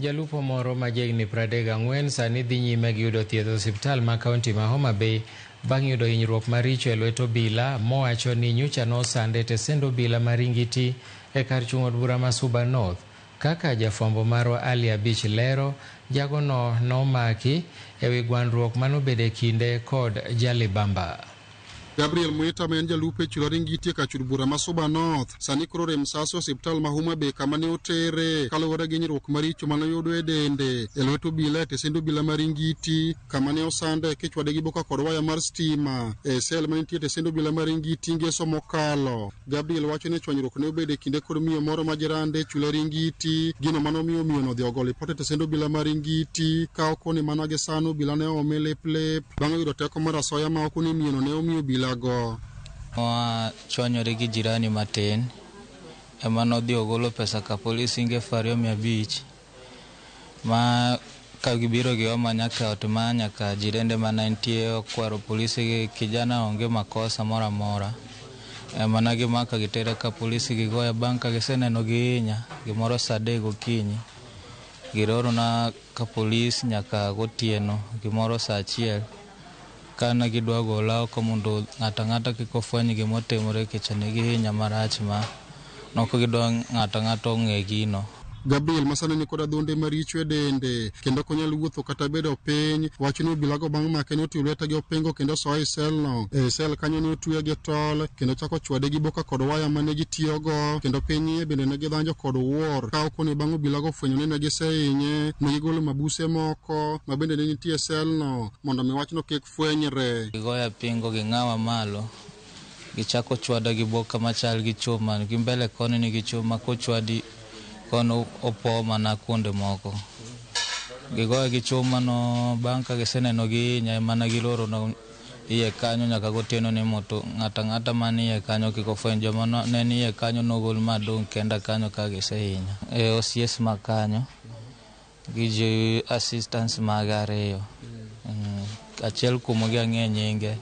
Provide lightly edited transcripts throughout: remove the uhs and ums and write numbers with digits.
Jalupo moro ma jegni 34 sani dhi nyime gi yudo thieth e osiptal ma kaunti ma Homa Bay bang' yudo hinyruok maricho e lwet obila mowacho ni nyocha nosande e stesend obila ma Ringiti e kar chung' od bura ma Suba North. Kaka jafwambo marwa Ali Abich lero, jagono nomaki e wi gwandruok manobede kinde kod Jalibamba. Gabriel Mwita ma en jalupo e chula Ringiti ka chud bura ma Suba North sani koro rem sase osiptal ma Homa Bay kama ne otere kaluwore gi hinyruok maricho manoyudo e dende e lwet obila e stesend obila ma Ringiti kama ne osande kichwade gi boka kod waya mar stima e sel manitie e stesend obila ma Ringiti ngeso mokalo. Gabriel wacho ni chwanyruok ne obede kinde kod miyo moro ma jirande e chula Ringiti, gino manomiyo miyo no dhi ogolo lipot e stesend obila ma Ringiti ka okoni mana gi sano obila ne ome lep bang' yudo teko mar asoya ma okoni miyo no ne omiyo obila go. Chwanyore gi jirani matin ema nodhi ogolo pesa ka polisi inge 2,500 ma ka gibiro gi oma nyaka ot ma nyaka jirende mana nitie okwaro polisi kijana onge makosa mora mora ema na gimaka gitere ka polisi gigoya bang' ka giseneno gihinya gimoro saa 3 gokinyi giroro na ka polisi nyaka gotieno gimoro saa 1 kana gidwa gola oko mondo ng'ata kik ofweny gimotimore kichane gihinya marach ma noko gidwa ng'ata ong'e gino. Gabriel masane ni kod adhonde maricho e dende kendo konyal wuotho kata bedo piny, wacho ni obilago bang' make ni otiyo lwete gi opengo kendo soye selno e sel kanyo ni otuye gi tol kendo chako chwade gi boka kod waya mane gitiyogo kendo piny bende ne gidhanjo kod wuor ka okoni bang' obilago fwenyo ne gisehinye ne gigolo mabuse moko ma bende ne nitie selno mondo mi wachno kik fwenyre. Gigoya pingo gi ng'awa malo gichako chwada gi boka machal gi chuma gi mbele koni ni gi chuma kochwadi kono opo mana kuonde moko gigoya gi chuma no bang' ka giseneno gihinya mana giloro no iye kanyo nyaka gotieno ni moto ng'ata mani iye kanyo kik ofweny joma ne ni iye kanyo nogol madong' kenda kanyo ka gisehinya e osies ma kanyo gi ji assistance mag ariyo achiel kuomgi ang'e nyinge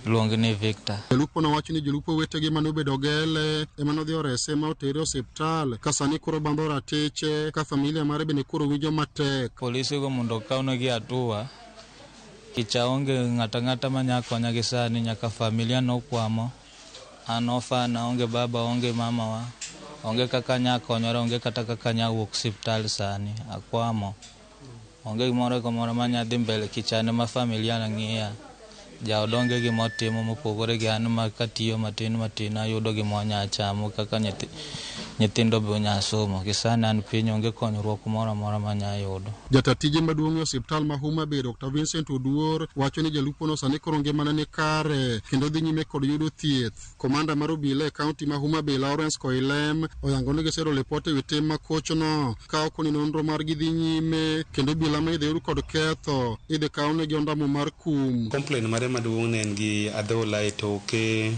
luong ni Victor. Jalupo no wacho ni jolupo wetegi manobedo gele ema nodhi orese ma otere osiptal ka sani koro bambo ratiche ka familia mare bende koro winjo matek. Polisi go mondo kawnegi atua kicha onge ng'ata manya konya gi sani nyaka familia nokwamo an ofana onge baba onge mama wa onge kaka nya konyore onge kata kaka nya wuok osiptal sani akwamo onge gimoro manya dhi mbele kichane ma familia na ng'iya ja odonge gi motimo mopogore gi an ma katiyo matin ayudo gi monya chamo kaka nyithindo be nya somo kisana an piny onge konyruok moro manya yudo. Jatatije maduong' e osiptal ma Homa Bay Dr. Vincent Oduor wacho ni jalupo no sani koro ngimane ni kare kendo dhi nyime kod yudo thieth. Komanda mar obila e kaunti ma Homa Bay Lawrence Koilem oyango ni gisero lipot e wi tim makochno ka okoni nonro margi dhi nyime kendo obila ma idhi yud kod ketho idhi kawnegi ondamo mar kum. Complain mare maduong' ne en gi adhola e toke